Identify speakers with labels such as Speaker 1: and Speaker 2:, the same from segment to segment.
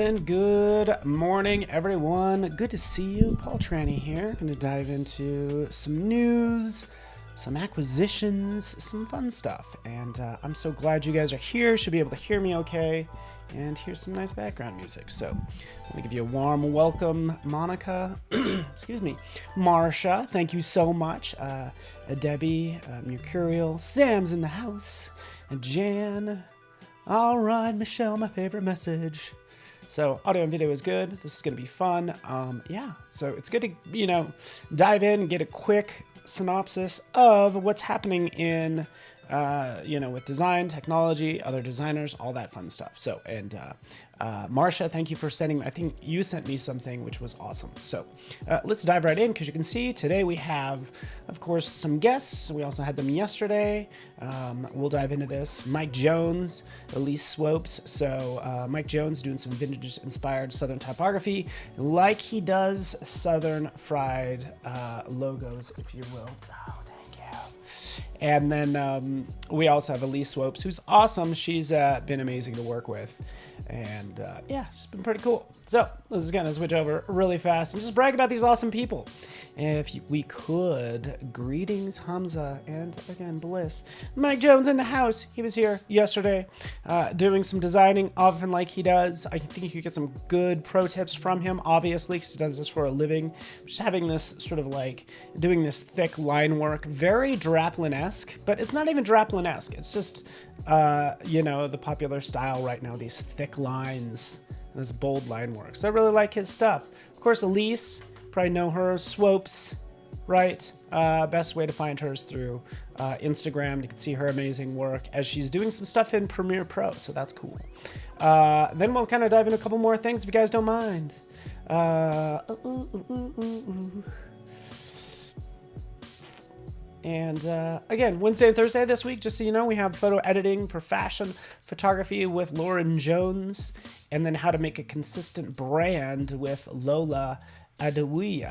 Speaker 1: gentlemen, good morning, everyone. Good to see you. Paul Trani here. Going to dive into some news, some acquisitions, some fun stuff. And I'm so glad you guys are here. Should be able to hear me okay. And here's some nice background music. So let me give you a warm welcome, Monica. Excuse me. Marsha, thank you so much. Debbie, Mercurial, Sam's in the house. And Jan. All right, Michelle, my favorite message. So audio and video is good. This is going to be fun. Yeah, so it's good to, dive in and get a quick synopsis of what's happening in, with design, technology, other designers, all that fun stuff. So, and Marsha, thank you for I think you sent me something, which was awesome. So let's dive right in because you can see today we have, of course, some guests. We also had them yesterday. We'll dive into this. Mike Jones, Elise Swopes. So Mike Jones doing some vintage inspired Southern typography like he does Southern Fried logos, if you will. Oh, thank you. And then we also have Elise Swopes, who's awesome. She's been amazing to work with. And yeah, it's been pretty cool. So this is going to switch over really fast and just brag about these awesome people. If we could, greetings, Hamza, and again, Bliss. Mike Jones in the house. He was here yesterday doing some designing, often like he does. I think you could get some good pro tips from him, obviously, because he does this for a living. Just having this sort of like doing this thick line work, very Draplin-esque, but it's not even Draplin-esque. It's just, the popular style right now, these thick lines, this bold line work. So I really like his stuff. Of course, Elise, probably know her, Swopes, right? Best way to find her is through Instagram. You can see her amazing work as she's doing some stuff in Premiere Pro, so that's cool. Then we'll kind of dive into a couple more things if you guys don't mind. And again, Wednesday and Thursday this week, just so you know, we have photo editing for fashion photography with Lauren Jones, and then how to make a consistent brand with Lola Adobe.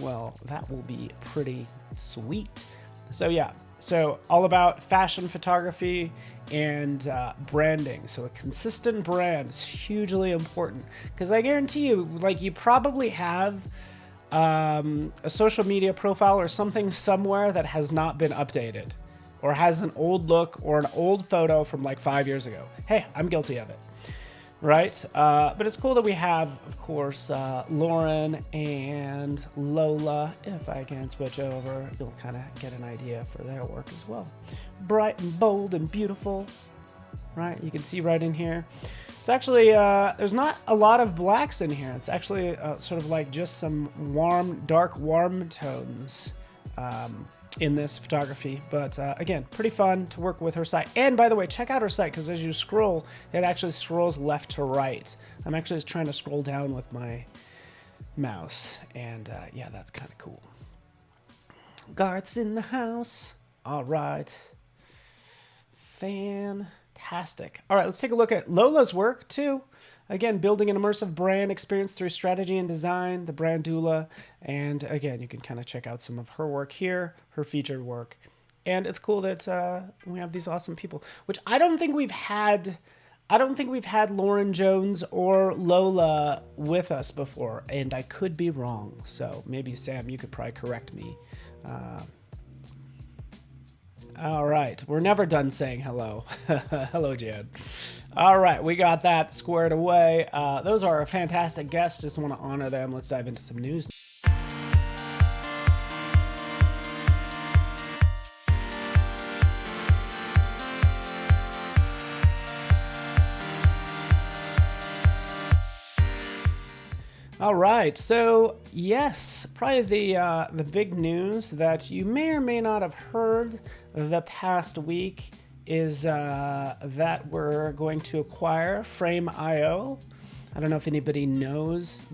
Speaker 1: Well, that will be pretty sweet. So yeah, so all about fashion photography and branding. So a consistent brand is hugely important because I guarantee you, like you probably have a social media profile or something somewhere that has not been updated or has an old look or an old photo from like 5 years ago. Hey, I'm guilty of it, right? But it's cool that we have, of course, Lauren and Lola. If I can switch over, you'll kind of get an idea for their work as well. Bright and bold and beautiful, right? You can see right in here. It's actually, there's not a lot of blacks in here. It's actually sort of like just some dark warm tones in this photography. But again, pretty fun to work with her site. And by the way, check out her site because as you scroll, it actually scrolls left to right. I'm actually just trying to scroll down with my mouse. And yeah, that's kind of cool. Garth's in the house. All right. Fantastic. All right, let's take a look at Lola's work too. Again, building an immersive brand experience through strategy and design, the brand doula. And again, you can kind of check out some of her work here, her featured work. And it's cool that we have these awesome people, which I don't think we've had Lauren Jones or Lola with us before, and I could be wrong. So maybe Sam, you could probably correct me. All right, we're never done saying hello. Hello, Jan. All right, we got that squared away. Those are our fantastic guests. Just want to honor them. Let's dive into some news. All right, so yes, probably the big news that you may or may not have heard the past week is that we're going to acquire Frame.io. I don't know if anybody knows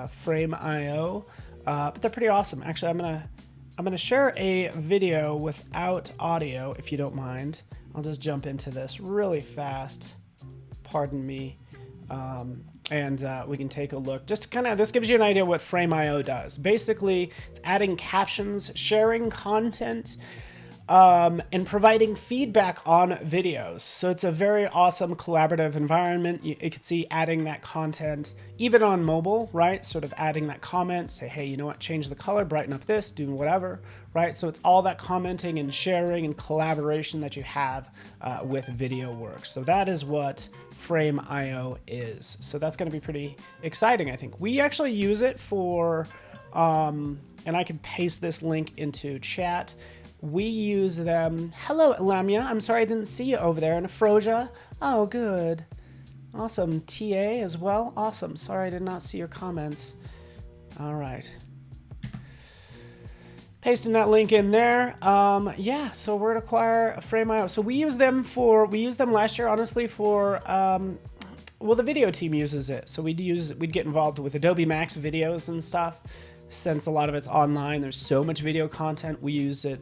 Speaker 1: Frame.io, but they're pretty awesome. Actually, I'm gonna share a video without audio, if you don't mind. I'll just jump into this really fast. Pardon me. And we can take a look. Just kind of, this gives you an idea what Frame.io does. Basically, it's adding captions, sharing content, and providing feedback on videos. So it's a very awesome collaborative environment. You can see adding that content, even on mobile, right? Sort of adding that comment, say, hey, you know what, change the color, brighten up this, do whatever, right? So it's all that commenting and sharing and collaboration that you have with video work. So that is what Frame.io is. So that's going to be pretty exciting, I think. We actually use it for, and I can paste this link into chat. We use them. Hello, Lamia. I'm sorry I didn't see you over there. And Afrosia. Oh, good. Awesome. TA as well. Awesome. Sorry I did not see your comments. All right. Pasting that link in there. Yeah, so we're gonna acquire Frame.io. So we use them last year, honestly, for well, the video team uses it. So we'd get involved with Adobe Max videos and stuff. Since a lot of it's online, there's so much video content, we use it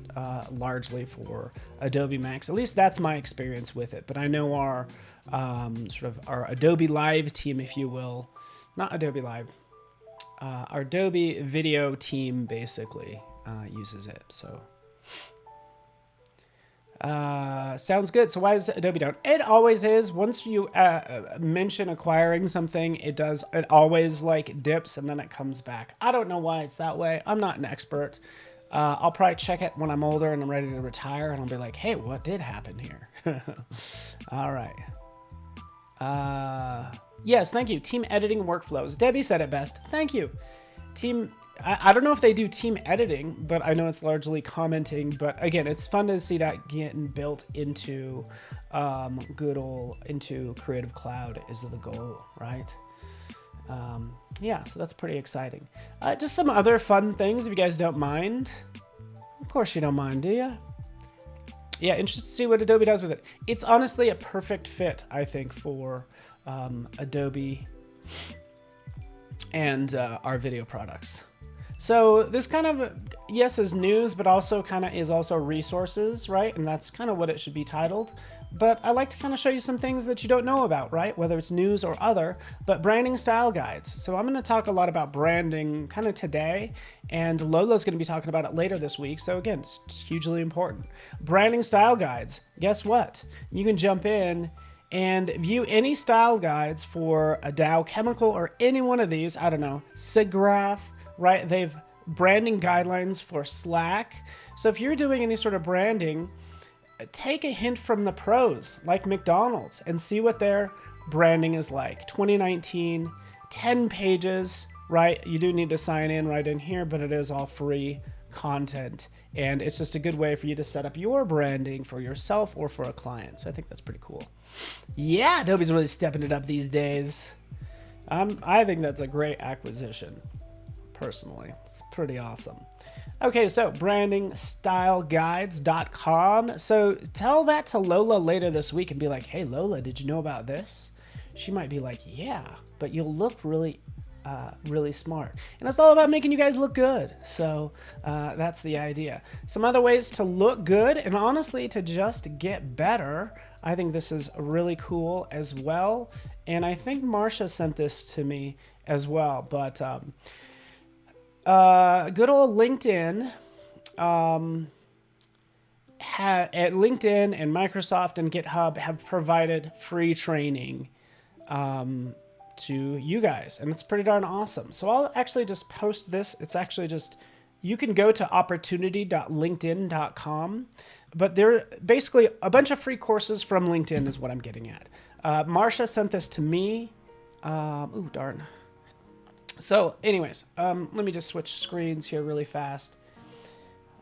Speaker 1: largely for Adobe Max. At least that's my experience with it. But I know our sort of our Adobe Live team, if you will, not Adobe Live, our Adobe video team basically uses it. So sounds good. So why is Adobe down? It always is. Once you mention acquiring something, it always like dips and then it comes back. I don't know why it's that way. I'm not an expert. I'll probably check it when I'm older and I'm ready to retire and I'll be like, hey, what did happen here? All right. Yes, thank you. Team editing workflows. Debbie said it best. Thank you. Team, I don't know if they do team editing, but I know it's largely commenting. But again, it's fun to see that getting built into into Creative Cloud is the goal, right? Yeah, so that's pretty exciting. Just some other fun things, if you guys don't mind. Of course you don't mind, do you? Yeah, interested to see what Adobe does with it. It's honestly a perfect fit, I think, for Adobe and our video products. So this kind of, yes, is news, but also kind of is also resources, right? And that's kind of what it should be titled. But I like to kind of show you some things that you don't know about, right? Whether it's news or other, but branding style guides. So I'm going to talk a lot about branding kind of today, and Lola's going to be talking about it later this week. So again, it's hugely important. Branding style guides. Guess what? You can jump in and view any style guides for a Dow Chemical or any one of these. I don't know, SIGGRAPH, right? They've branding guidelines for Slack. So if you're doing any sort of branding, take a hint from the pros like McDonald's and see what their branding is like. 2019, 10 pages, right? You do need to sign in right in here, but it is all free content. And it's just a good way for you to set up your branding for yourself or for a client. So I think that's pretty cool. Yeah, Adobe's really stepping it up these days. I think that's a great acquisition, personally. It's pretty awesome. Okay, so brandingstyleguides.com. So tell that to Lola later this week and be like, hey, Lola, did you know about this? She might be like, yeah, but you'll look really smart. And it's all about making you guys look good. So that's the idea. Some other ways to look good and honestly to just get better. I think this is really cool as well. And I think Marsha sent this to me as well. But good old LinkedIn, at LinkedIn and Microsoft and GitHub have provided free training to you guys, and it's pretty darn awesome. So I'll actually just post this. It's actually just, you can go to opportunity.linkedin.com, but they're basically a bunch of free courses from LinkedIn is what I'm getting at. Marsha sent this to me. Ooh, darn. So anyways, let me just switch screens here really fast.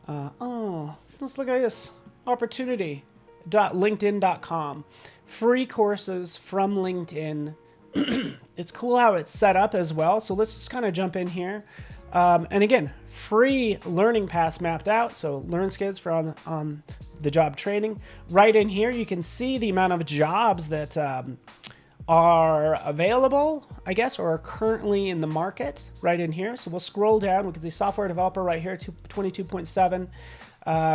Speaker 1: Oh, let's look at this. Opportunity.linkedin.com. Free courses from LinkedIn. It's cool how it's set up as well. So let's just kind of jump in here. And again, free learning paths mapped out. So LearnSkids for on the job training. Right in here, you can see the amount of jobs that are available, I guess, or are currently in the market right in here. So we'll scroll down. We can see software developer right here, 22.7.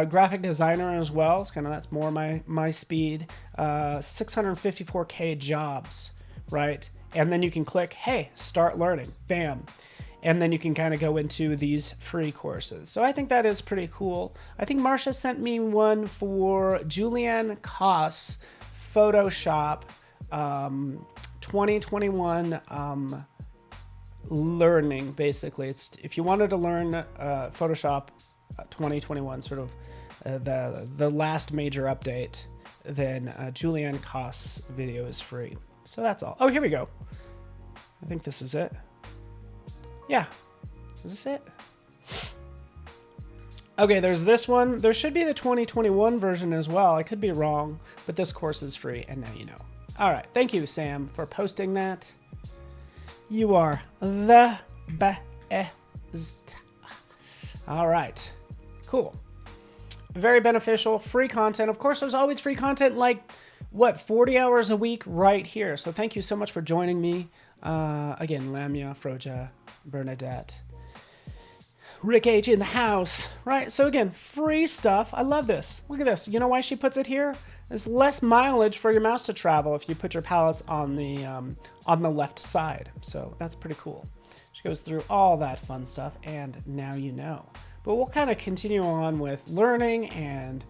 Speaker 1: Graphic designer as well. It's kind of, that's more my speed. 654K jobs, right? And then you can click, hey, start learning. Bam. and then you can kind of go into these free courses. So I think that is pretty cool. I think Marcia sent me one for Julianne Koss Photoshop 2021 learning. Basically, it's if you wanted to learn Photoshop 2021, sort of the last major update, then Julianne Koss video is free. So that's all. Oh, here we go. I think this is it. Yeah. Is this it? Okay, there's this one. There should be the 2021 version as well. I could be wrong, but this course is free, and now you know. All right. Thank you, Sam, for posting that. You are the best. All right. Cool. Very beneficial. Free content. Of course, there's always free content, like, what, 40 hours a week right here. So thank you so much for joining me. Again, Lamia, Froja, Bernadette, Rick H in the house, right? So again, free stuff. I love this. Look at this. You know why she puts it here? There's less mileage for your mouse to travel if you put your palettes on the left side. So that's pretty cool. She goes through all that fun stuff, and now you know. But we'll kind of continue on with learning and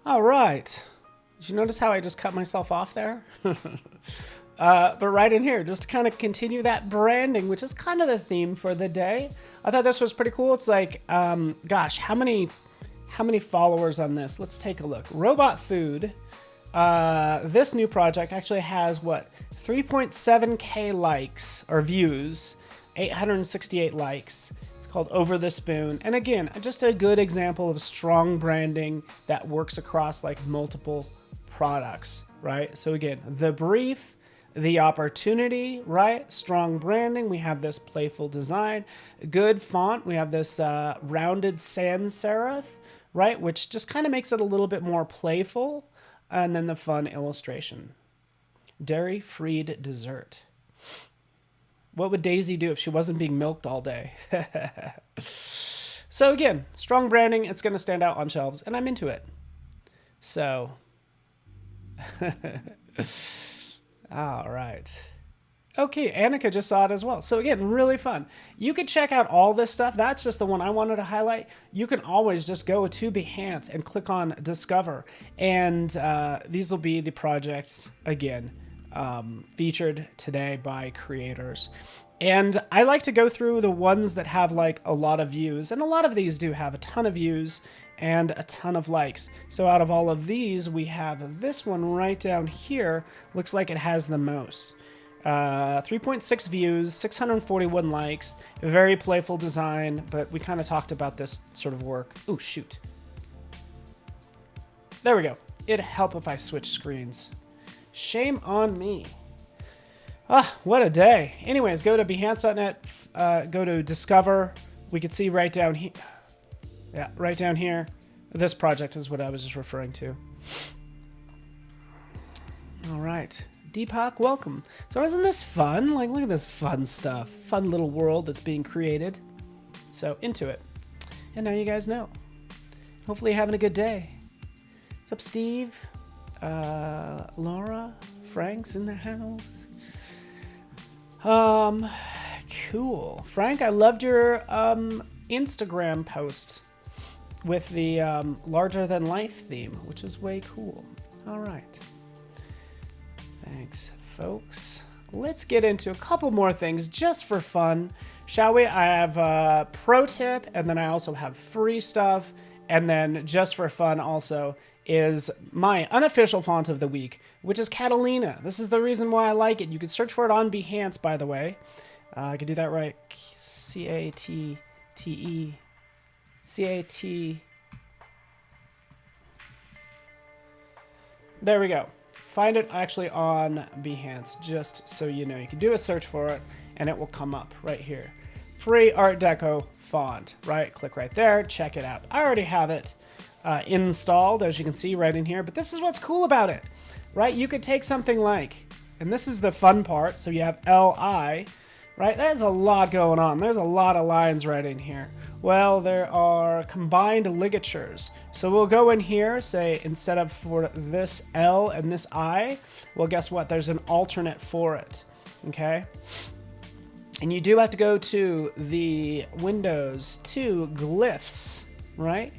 Speaker 1: all right. Did you notice how I just cut myself off there? But right in here, just to kind of continue that branding, which is kind of the theme for the day. I thought this was pretty cool. It's like, gosh, how many followers on this? Let's take a look. Robot Food. This new project actually has what? 3.7K likes or views, 868 likes. Called Over the Spoon. And again, just a good example of strong branding that works across like multiple products, right? So again, the brief, the opportunity, right? Strong branding. We have this playful design, good font. We have this rounded sans serif, right? Which just kind of makes it a little bit more playful. And then the fun illustration. Dairy-freed dessert. What would Daisy do if she wasn't being milked all day? So again, strong branding. It's going to stand out on shelves, and I'm into it. So, all right. Okay, Annika just saw it as well. So again, really fun. You could check out all this stuff. That's just the one I wanted to highlight. You can always just go to Behance and click on Discover. And these will be the projects, again, featured today by creators. And I like to go through the ones that have like a lot of views, and a lot of these do have a ton of views and a ton of likes. So out of all of these, we have this one right down here. Looks like it has the most. 3.6 views, 641 likes, very playful design, but we kind of talked about this sort of work. Oh, shoot. There we go. It'd help if I switch screens. Shame on me. Ah, what a day. Anyways, go to Behance.net, go to Discover. We could see right down here. Yeah, right down here. This project is what I was just referring to. All right. Deepak, welcome. So isn't this fun? Like, look at this fun stuff. Fun little world that's being created. So, into it. And now you guys know. Hopefully you're having a good day. What's up, Steve? Laura? Frank's in the house. Cool. Frank, I loved your Instagram post with the larger than life theme, which is way cool. All right. Thanks, folks. Let's get into a couple more things just for fun, shall we? I have a pro tip, and then I also have free stuff, and then just for fun also is my unofficial font of the week, which is Catalina. This is the reason why I like it. You can search for it on Behance, by the way. I could do that right. C-A-T-T-E. C-A-T. There we go. Find it actually on Behance, just so you know. You can do a search for it, and it will come up right here. Free Art Deco font, right? Click right there. Check it out. I already have it installed, as you can see right in here. But this is what's cool about it, right? You could take something like And this is the fun part. So you have LI, right? There's a lot going on. There's a lot of lines right in here. Well, there are combined ligatures. So we'll go in here, say instead of for this L and this I, well, guess what? There's an alternate for it, okay? And you do have to go to the Windows to glyphs, right?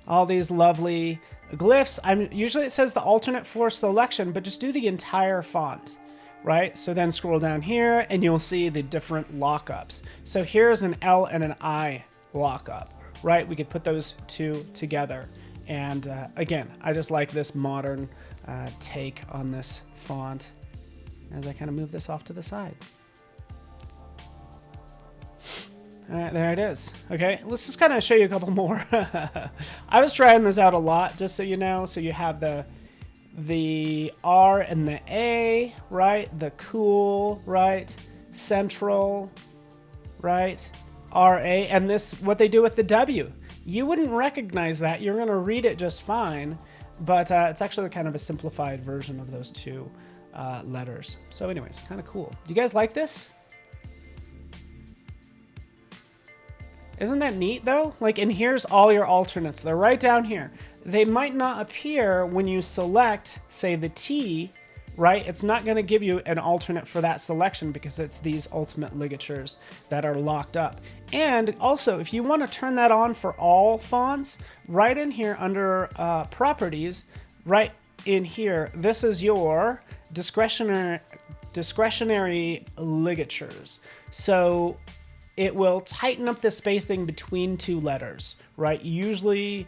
Speaker 1: All these lovely glyphs. Usually it says the alternate for selection, but just do the entire font, right? So then scroll down here and you'll see the different lockups. So here's an L and an I lockup, right? We could put those two together. And again, I just like this modern take on this font as I kind of move this off to the side. All right, there it is. Okay, let's just kind of show you a couple more. I was trying this out a lot, just so you know. So you have the R and the A, right? The cool, right? Central, right? RA, and this, what they do with the W. You wouldn't recognize that. You're going to read it just fine, but it's actually kind of a simplified version of those two letters. So anyways, kind of cool. Do you guys like this? Isn't that neat though? Like, and here's all your alternates. They're right down here. They might not appear when you select, say, the T, right? It's not going to give you an alternate for that selection because it's these ultimate ligatures that are locked up. And also, if you want to turn that on for all fonts, right in here under properties, right in here, this is your discretionary ligatures. So it will tighten up the spacing between two letters, right? Usually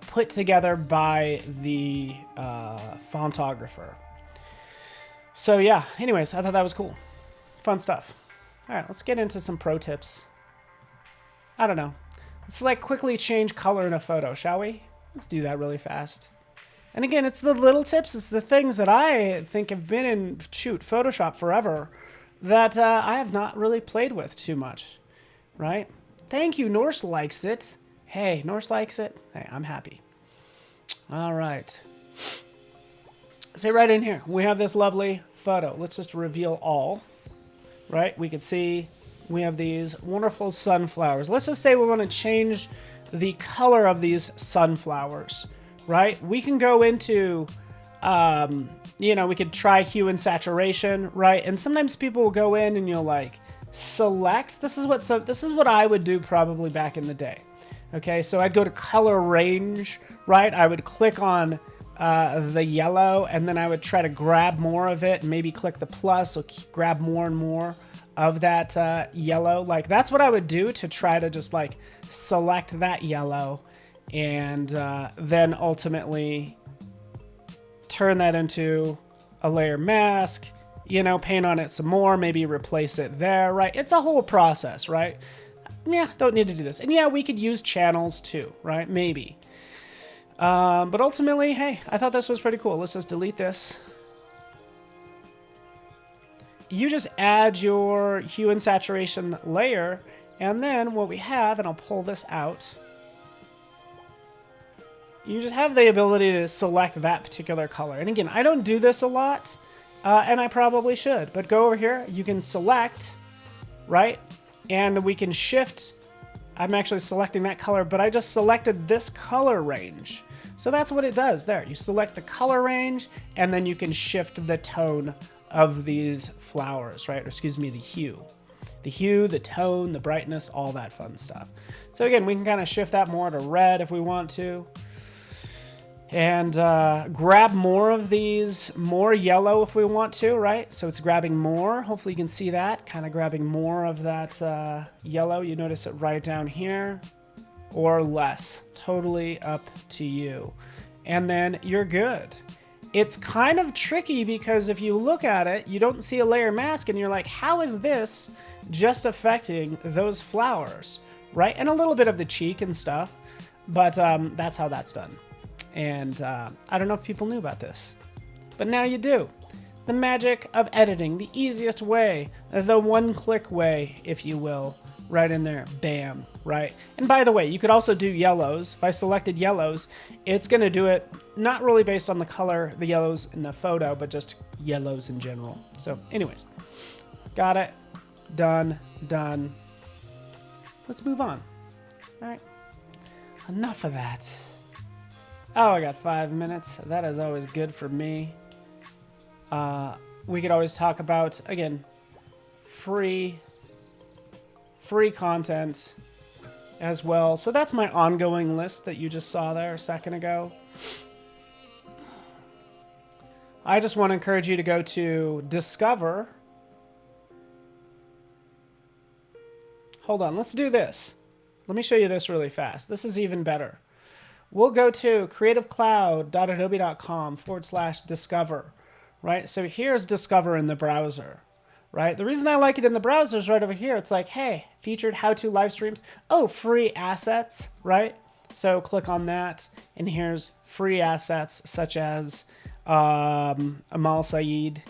Speaker 1: put together by the fontographer. So yeah, anyways, I thought that was cool. Fun stuff. All right, let's get into some pro tips. I don't know. Let's like quickly change color in a photo, shall we? Let's do that really fast. And again, it's the little tips. It's the things that I think have been in, Photoshop forever that I have not really played with too much, right? Thank you, Norse likes it. Hey, Norse likes it. Hey, I'm happy. All right. So right in here, we have this lovely photo. Let's just reveal all, right? We can see we have these wonderful sunflowers. Let's just say we want to change the color of these sunflowers, right? We can go into, you know, we could try hue and saturation, right? And sometimes people will go in and you'll like select. This is what I would do probably back in the day. Okay, so I'd go to color range, right? I would click on the yellow and then I would try to grab more of it and maybe click the plus, so grab more and more of that yellow. Like that's what I would do to try to just like select that yellow and then ultimately turn that into a layer mask, you know, paint on it some more, maybe replace it there, right? It's a whole process, right? Yeah, don't need to do this. And yeah, we could use channels too, right? Maybe. But ultimately, hey, I thought this was pretty cool. Let's just delete this. You just add your hue and saturation layer, and then what we have, and I'll pull this out, you just have the ability to select that particular color. And again, I don't do this a lot, and I probably should, but go over here, you can select, right? And we can shift. I'm actually selecting that color, but I just selected this color range. So that's what it does there. You select the color range, and then you can shift the tone of these flowers, right? Or excuse me, the hue. The hue, the tone, the brightness, all that fun stuff. So again, we can kind of shift that more to red if we want to. And grab more of these, more yellow if we want to, right? So it's grabbing more. Hopefully you can see that, kind of grabbing more of that yellow. You notice it right down here, or less. Totally up to you. And then you're good. It's kind of tricky because if you look at it, you don't see a layer mask and you're like, how is this just affecting those flowers, right? And a little bit of the cheek and stuff, but that's how that's done. And I don't know if people knew about this, but now you do. The magic of editing, the easiest way, the one-click way, if you will, right in there. Bam, right? And by the way, you could also do yellows. If I selected yellows, it's going to do it not really based on the color, the yellows in the photo, but just yellows in general. So anyways, got it. Done. Let's move on. All right. Enough of that. Oh, I got 5 minutes. That is always good for me. We could always talk about, again, free content as well. So that's my ongoing list that you just saw there a second ago. I just want to encourage you to go to Discover. Hold on, let's do this. Let me show you this really fast. This is even better. We'll go to creativecloud.adobe.com/discover, right? So here's Discover in the browser, right? The reason I like it in the browser is right over here. It's like, hey, featured how-to live streams. Oh, free assets, right? So click on that, and here's free assets such as Amal Saeed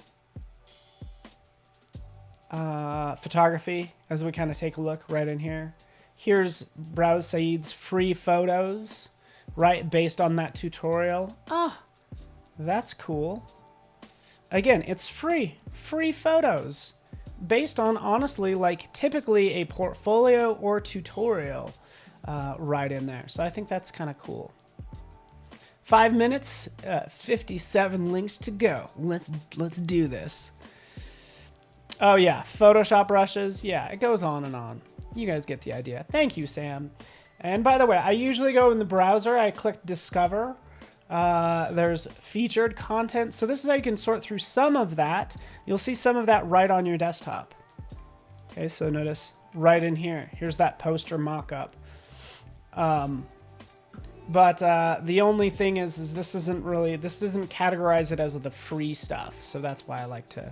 Speaker 1: photography, as we kind of take a look right in here. Here's Browse Saeed's free photos, right, based on that tutorial. Ah, that's cool. Again, it's free photos based on, honestly, like typically a portfolio or tutorial right in there. So I think that's kind of cool. 5 minutes, 57 links to go. Let's do this. Oh yeah, Photoshop brushes. Yeah, it goes on and on. You guys get the idea. Thank you, Sam. And by the way, I usually go in the browser. I click Discover. There's featured content. So this is how you can sort through some of that. You'll see some of that right on your desktop. Okay, so notice right in here. Here's that poster mock-up. But the only thing is this doesn't categorize it as the free stuff. So that's why I like to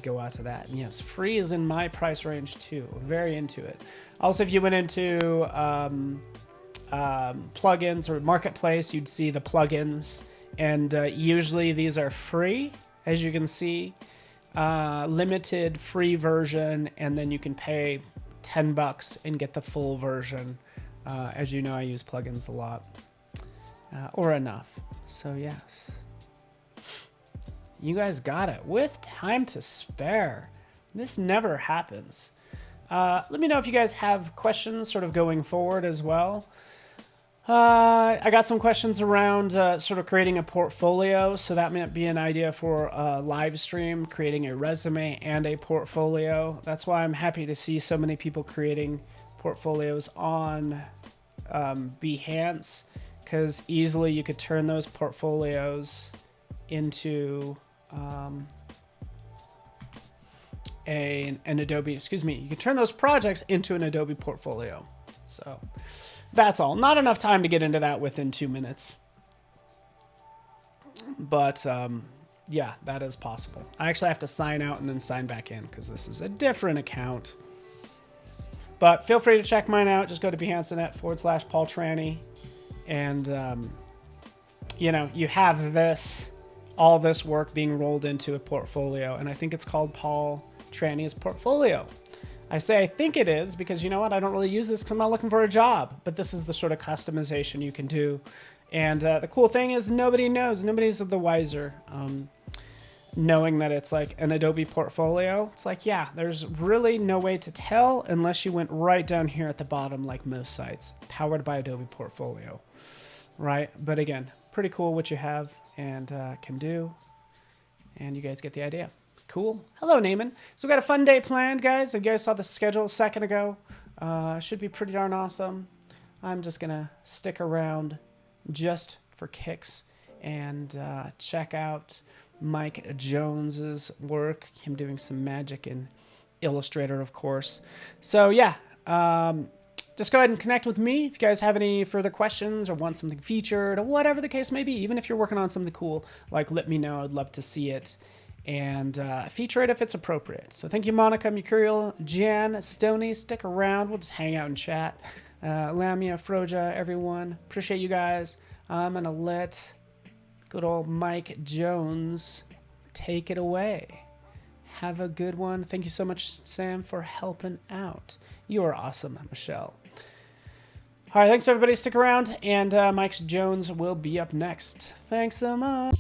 Speaker 1: go out to that. And yes, free is in my price range too. Very into it. Also, if you went into plugins or marketplace, you'd see the plugins, and usually these are free, as you can see. Limited free version, and then you can pay $10 and get the full version. As you know, I use plugins a lot, or enough. So yes. You guys got it with time to spare. This never happens. Let me know if you guys have questions sort of going forward as well. I got some questions around sort of creating a portfolio. So that might be an idea for a live stream, creating a resume and a portfolio. That's why I'm happy to see so many people creating portfolios on Behance, because easily you could turn those portfolios into an Adobe, you could turn those projects into an Adobe portfolio. So that's all. Not enough time to get into that within 2 minutes. But yeah, that is possible. I actually have to sign out and then sign back in because this is a different account. But feel free to check mine out. Just go to behance.net/Paul Trani. And, you know, you have all this work being rolled into a portfolio. And I think it's called Paul Trani's portfolio. I say I think it is because, you know what, I don't really use this because I'm not looking for a job. But this is the sort of customization you can do. And the cool thing is nobody knows. Nobody's the wiser. Knowing that it's like an Adobe portfolio. It's like, yeah, there's really no way to tell unless you went right down here at the bottom like most sites. Powered by Adobe Portfolio. Right? But again, pretty cool what you have and can do. And you guys get the idea. Cool. Hello, Naaman. So we got a fun day planned, guys. You guys saw the schedule a second ago. Should be pretty darn awesome. I'm just going to stick around just for kicks and check out Mike Jones's work, him doing some magic in Illustrator, of course. So yeah, just go ahead and connect with me if you guys have any further questions or want something featured or whatever the case may be. Even if you're working on something cool, like let me know. I'd love to see it and feature it if it's appropriate. So thank you, Monica, Mercurial, Jan, Stoney. Stick around. We'll just hang out and chat. Lamia, Froja, everyone. Appreciate you guys. I'm going to let good old Mike Jones take it away. Have a good one. Thank you so much, Sam, for helping out. You are awesome, Michelle. All right, thanks everybody. Stick around, and Mike Jones will be up next. Thanks so much.